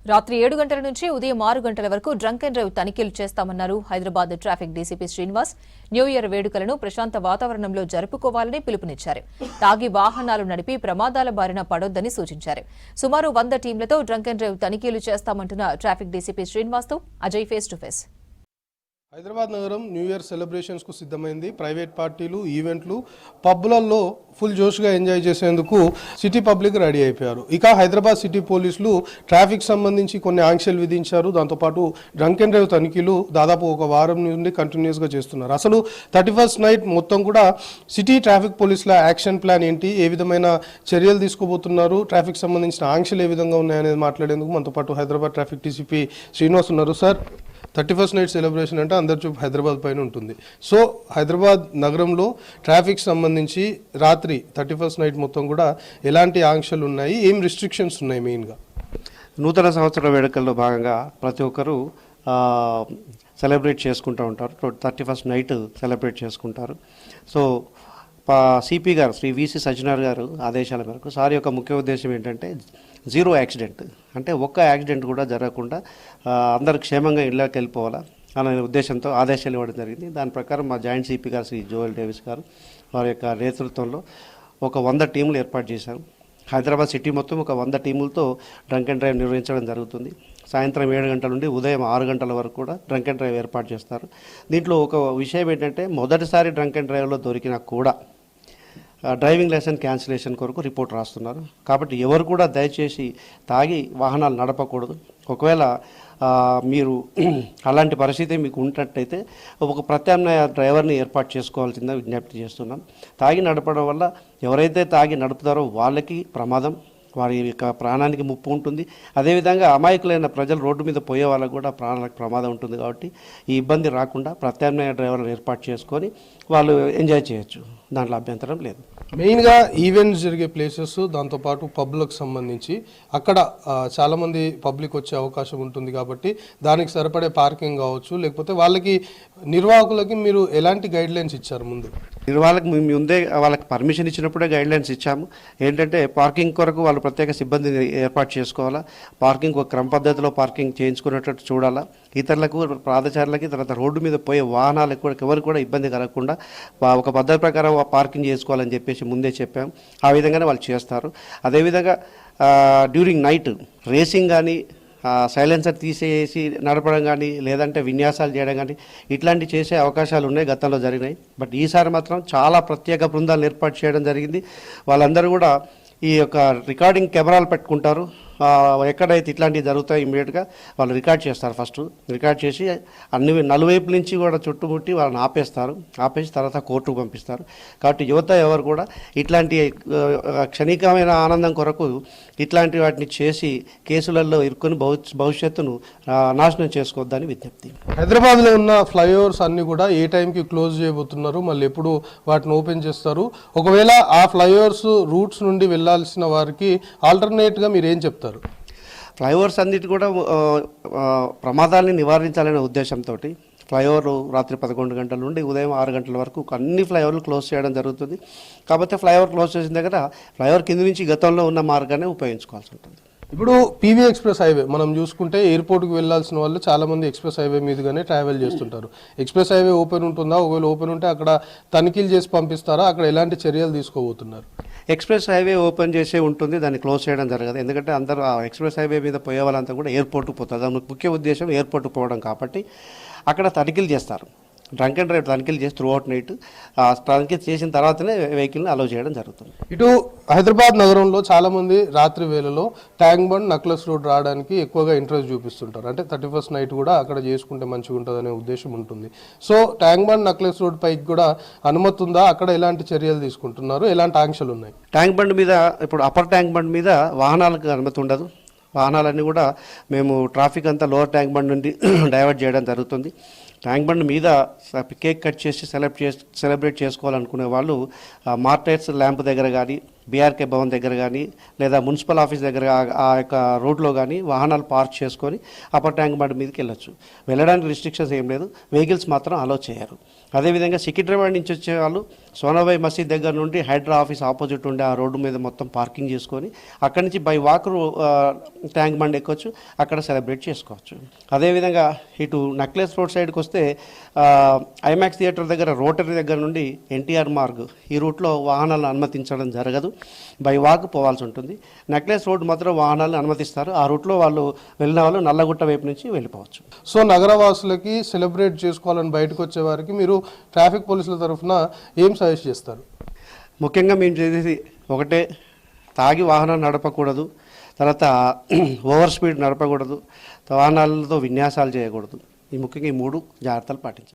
రాత్రి 7 గంటల నుంచి ఉదయం 6 గంటల వరకు డ్రంక్ అండ్ డ్రైవ్ తనిఖీలు చేస్తామన్నారు Hyderabad traffic DCP Srinivas. New year వేడుకలను ప్రశాంత వాతావరణంలో జరుపుకోవాలని పిలుపునిచ్చారు. తాగి వాహనాలు నడిపి ప్రమాదాల బారిన పడొద్దని సూచించారు. సుమారు 100 టీంలతో డ్రంక్ అండ్ డ్రైవ్ తనిఖీలు చేస్తామంటున్న ట్రాఫిక్ డీసీపీ శ్రీనివాస్ తో Ajay face to face. Hyderabad నగరం న్యూ ఇయర్ సెలబ్రేషన్స్కు సిద్ధమైంది. ప్రైవేట్ పార్టీలు, ఈవెంట్లు, పబ్లలో ఫుల్ జోష్గా ఎంజాయ్ చేసేందుకు సిటీ పబ్లిక్ రెడీ అయిపోయారు. ఇక హైదరాబాద్ సిటీ పోలీసులు ట్రాఫిక్ సంబంధించి కొన్ని ఆంక్షలు విధించారు. దాంతోపాటు డ్రంక్ అండ్ డ్రైవ్ తనిఖీలు దాదాపు ఒక వారం నుండి కంటిన్యూస్గా చేస్తున్నారు. అసలు 31st నైట్ మొత్తం కూడా సిటీ ట్రాఫిక్ పోలీసుల యాక్షన్ ప్లాన్ ఏంటి, ఏ విధమైన చర్యలు తీసుకోబోతున్నారు, ట్రాఫిక్ సంబంధించిన ఆంక్షలు ఏ విధంగా ఉన్నాయనేది మాట్లాడేందుకు మనతో పాటు హైదరాబాద్ ట్రాఫిక్ డీసీపీ శ్రీనివాస్ ఉన్నారు. సార్, 31st నైట్ సెలబ్రేషన్ అంటే అందరి చూపు హైదరాబాద్ పైన ఉంటుంది. సో హైదరాబాద్ నగరంలో ట్రాఫిక్ సంబంధించి రాత్రి 31st నైట్ మొత్తం కూడా ఎలాంటి ఆంక్షలు ఉన్నాయి, ఏం రిస్ట్రిక్షన్స్ ఉన్నాయి? మెయిన్గా నూతన సంవత్సర వేడుకల్లో భాగంగా ప్రతి ఒక్కరూ సెలబ్రేట్ చేసుకుంటూ ఉంటారు. 31st నైట్ సెలబ్రేట్ చేసుకుంటారు. సో సిపి గారు శ్రీ విసి సజ్జనార్ గారు ఆదేశాల మేరకు సార్ యొక్క ముఖ్య ఉద్దేశం ఏంటంటే జీరో యాక్సిడెంట్, అంటే ఒక్క యాక్సిడెంట్ కూడా జరగకుండా అందరు క్షేమంగా ఇళ్ళకి వెళ్ళిపోవాలా అనే ఉద్దేశంతో ఆదేశాలు ఇవ్వడం జరిగింది. దాని ప్రకారం మా జాయింట్ సిపి గారు శ్రీ జోయల్ డేవిస్ గారు వారి యొక్క నేతృత్వంలో ఒక 100 టీంలు ఏర్పాటు చేశారు. హైదరాబాద్ సిటీ మొత్తం ఒక 100 టీములతో డ్రంక్ అండ్ డ్రైవ్ నిర్వహించడం జరుగుతుంది. సాయంత్రం 7 గంటల నుండి ఉదయం 6 గంటల వరకు కూడా డ్రంక్ అండ్ డ్రైవ్ ఏర్పాటు చేస్తారు. దీంట్లో ఒక విషయం ఏంటంటే మొదటిసారి డ్రంక్ అండ్ డ్రైవ్లో దొరికినా కూడా డ్రైవింగ్ లైసెన్స్ క్యాన్సిలేషన్ కొరకు రిపోర్ట్ రాస్తున్నారు. కాబట్టి ఎవరు కూడా దయచేసి తాగి వాహనాలు నడపకూడదు. ఒకవేళ మీరు అలాంటి పరిస్థితి మీకు ఉన్నట్టయితే ఒక ప్రత్యామ్నాయ డ్రైవర్ని ఏర్పాటు చేసుకోవాల్సిందిగా విజ్ఞప్తి చేస్తున్నాం. తాగి నడపడం వల్ల ఎవరైతే తాగి నడుపుతారో వాళ్ళకి ప్రమాదం, వారి యొక్క ప్రాణానికి ముప్పు ఉంటుంది. అదేవిధంగా అమాయకులైన ప్రజలు రోడ్డు మీద పోయే వాళ్ళకు కూడా ప్రాణాలకు ప్రమాదం ఉంటుంది. కాబట్టి ఈ ఇబ్బంది రాకుండా ప్రత్యామ్నాయ డ్రైవర్లను ఏర్పాటు చేసుకొని వాళ్ళు ఎంజాయ్ చేయొచ్చు, దాంట్లో అభ్యంతరం లేదు. మెయిన్గా ఈవెంట్స్ జరిగే ప్లేసెస్, దాంతోపాటు పబ్లకు సంబంధించి అక్కడ చాలామంది పబ్లిక్ వచ్చే అవకాశం ఉంటుంది. కాబట్టి దానికి సరిపడే పార్కింగ్ కావచ్చు, లేకపోతే వాళ్ళకి నిర్వాహకులకి మీరు ఎలాంటి గైడ్లైన్స్ ఇచ్చారు? నిర్వాహకులకు ముందే వాళ్ళకి పర్మిషన్ ఇచ్చినప్పుడే గైడ్లైన్స్ ఇచ్చాము. ఏంటంటే పార్కింగ్ కొరకు వాళ్ళు ప్రత్యేక సిబ్బందిని ఏర్పాటు చేసుకోవాలా, పార్కింగ్ ఒక క్రమ పద్ధతిలో పార్కింగ్ చేయించుకునేటట్టు చూడాలా, ఇతరులకు పాదచారులకి తర్వాత రోడ్డు మీద పోయే వాహనాలకు కూడా ఎవరు కూడా ఇబ్బంది కలగకుండా ఒక పద్ధతి ప్రకారం పార్కింగ్ చేసుకోవాలని చెప్పేసి ముందే చెప్పాం. ఆ విధంగానే వాళ్ళు చేస్తారు. అదేవిధంగా డ్యూరింగ్ నైట్ రేసింగ్ కానీ, సైలెన్సర్ తీసేసి నడపడం కానీ, లేదంటే విన్యాసాలు చేయడం కానీ ఇట్లాంటివి చేసే అవకాశాలు ఉన్నాయి, గతంలో జరిగినాయి. బట్ ఈసారి మాత్రం చాలా ప్రత్యేక బృందాలను ఏర్పాటు చేయడం జరిగింది. వాళ్ళందరూ కూడా ఈ యొక్క రికార్డింగ్ కెమెరాలు పెట్టుకుంటారు. ఎక్కడైతే ఇట్లాంటివి జరుగుతాయో ఇమీడియట్గా వాళ్ళు రికార్డ్ చేస్తారు. ఫస్ట్ రికార్డ్ చేసి అన్ని నలువైపు నుంచి కూడా చుట్టుముట్టి వాళ్ళని ఆపేసి తర్వాత కోర్టుకు పంపిస్తారు. కాబట్టి యువత ఎవరు కూడా ఇట్లాంటి క్షణికమైన ఆనందం కొరకు ఇట్లాంటి వాటిని చేసి కేసులలో ఇరుక్కుని భవిష్యత్తును నాశనం చేసుకోవద్దని విజ్ఞప్తి. హైదరాబాద్లో ఉన్న ఫ్లైఓవర్స్ అన్ని కూడా ఏ టైంకి క్లోజ్ చేయబోతున్నారు, మళ్ళీ ఎప్పుడు వాటిని ఓపెన్ చేస్తారు? ఒకవేళ ఆ ఫ్లైఓవర్స్ రూట్స్ నుండి వెళ్లాల్సిన వారికి ఆల్టర్నేట్గా మీరు ఏం చెప్తారు? ఫ్లైఓవర్స్ అన్నిటి కూడా ప్రమాదాలని నివారించాలనే ఉద్దేశంతో ఫ్లైఓవర్ రాత్రి 11 గంటల నుండి ఉదయం 6 గంటల వరకు అన్ని ఫ్లైఓవర్లు క్లోజ్ చేయడం జరుగుతుంది. కాబట్టి ఫ్లైఓవర్ క్లోజ్ చేసిన దగ్గర ఫ్లైఓవర్ కింద నుంచి గతంలో ఉన్న మార్గాన్ని ఉపయోగించుకోవాల్సి ఉంటుంది. ఇప్పుడు పీవీ ఎక్స్ప్రెస్ హైవే మనం చూసుకుంటే ఎయిర్పోర్ట్కి వెళ్లాల్సిన వాళ్ళు చాలా మంది ఎక్స్ప్రెస్ హైవే మీదుగానే ట్రావెల్ చేస్తుంటారు. ఎక్స్ప్రెస్ హైవే ఓపెన్ ఉంటుందా? ఒకవేళ ఓపెన్ ఉంటే అక్కడ తనిఖీలు చేసి పంపిస్తారా? అక్కడ ఎలాంటి చర్యలు తీసుకోబోతున్నారు? ఎక్స్ప్రెస్ హైవే ఓపెన్ చేసే ఉంటుంది, దాన్ని క్లోజ్ చేయడం జరగదు. ఎందుకంటే అందరూ ఆ ఎక్స్ప్రెస్ హైవే మీద పోయే వాళ్ళంతా కూడా ఎయిర్పోర్ట్కి పోతారు. దాని ముఖ్య ఉద్దేశం ఎయిర్పోర్ట్కి పోవడం. కాబట్టి అక్కడ తనిఖీలు చేస్తారు. డ్రంక్ అండ్ డ్రైవ్ తనిఖీలు చేసి త్రూ అవుట్ నైట్ తనిఖీ చేసిన తర్వాతనే వెహికల్ని అలౌ చేయడం జరుగుతుంది. ఇటు హైదరాబాద్ నగరంలో చాలామంది రాత్రి వేళలో ట్యాంక్ బండ్, నక్లెస్ రోడ్ రావడానికి ఎక్కువగా ఇంట్రెస్ట్ చూపిస్తుంటారు. అంటే 31st నైట్ కూడా అక్కడ చేసుకుంటే మంచిగా ఉంటుంది అనే ఉద్దేశం ఉంటుంది. So tank bund, necklace road పైకి కూడా అనుమతి ఉందా? అక్కడ ఎలాంటి చర్యలు తీసుకుంటున్నారు? ఎలాంటి ఆంక్షలు ఉన్నాయి? ట్యాంక్ బండ్ మీద ఇప్పుడు అప్పర్ ట్యాంక్ బండ్ మీద వాహనాలకు అనుమతి ఉండదు. వాహనాలన్నీ కూడా మేము ట్రాఫిక్ అంతా లోవర్ ట్యాంక్ బండ్ నుండి డైవర్ట్ చేయడం జరుగుతుంది. ట్యాంక్ బండ్ మీద కేక్ కట్ చేసి సెలబ్రేట్ చేసుకోవాలనుకునే వాళ్ళు మార్టైర్స్ ల్యాంప్ దగ్గర కానీ, బీఆర్కే భవన్ దగ్గర కానీ లేదా మున్సిపల్ ఆఫీస్ దగ్గర ఆ యొక్క రోడ్లో కానీ వాహనాలు పార్క్ చేసుకొని అప్పర్ ట్యాంక్ బండ్ మీదకి వెళ్ళొచ్చు. వెళ్ళడానికి రిస్ట్రిక్షన్స్ ఏం లేదు, వెహికల్స్ మాత్రం అలో చేయరు. అదేవిధంగా సికింద్రాబాద్ నుంచి వచ్చే వాళ్ళు సోనాబాయి మసీద్ దగ్గర నుండి హైడ్రా ఆఫీస్ ఆపోజిట్ ఉండే ఆ రోడ్డు మీద మొత్తం పార్కింగ్ చేసుకొని అక్కడి నుంచి బై వాక్ ట్యాంక్ బండ్ ఎక్కొచ్చు, అక్కడ సెలబ్రేట్ చేసుకోవచ్చు. అదేవిధంగా ఇటు నక్లెస్ రోడ్ సైడ్కి వస్తే ఐమాక్స్ థియేటర్ దగ్గర రోటరీ దగ్గర నుండి ఎన్టీఆర్ మార్గ్ ఈ రూట్లో వాహనాలను అనుమతించడం జరగదు, బై వాక్ పోవాల్సి ఉంటుంది. నెక్లెస్ రోడ్ మాత్రం వాహనాలను అనుమతిస్తారు. ఆ రూట్లో వాళ్ళు వెళ్ళిన వాళ్ళు నల్లగుట్ట వైపు నుంచి వెళ్ళిపోవచ్చు. సో నగరవాసులకి సెలబ్రేట్ చేసుకోవాలని బయటకు వచ్చే వారికి మీరు ట్రాఫిక్ పోలీసుల తరఫున ఏం సజెస్ట్ చేస్తారు? ముఖ్యంగా మేము చేసేది ఒకటే, తాగి వాహనం నడపకూడదు, తర్వాత ఓవర్ స్పీడ్ నడపకూడదు, వాహనాలతో విన్యాసాలు చేయకూడదు. ఈ ముఖ్యంగా ఈ 3 జాగ్రత్తలు పాటించాలి.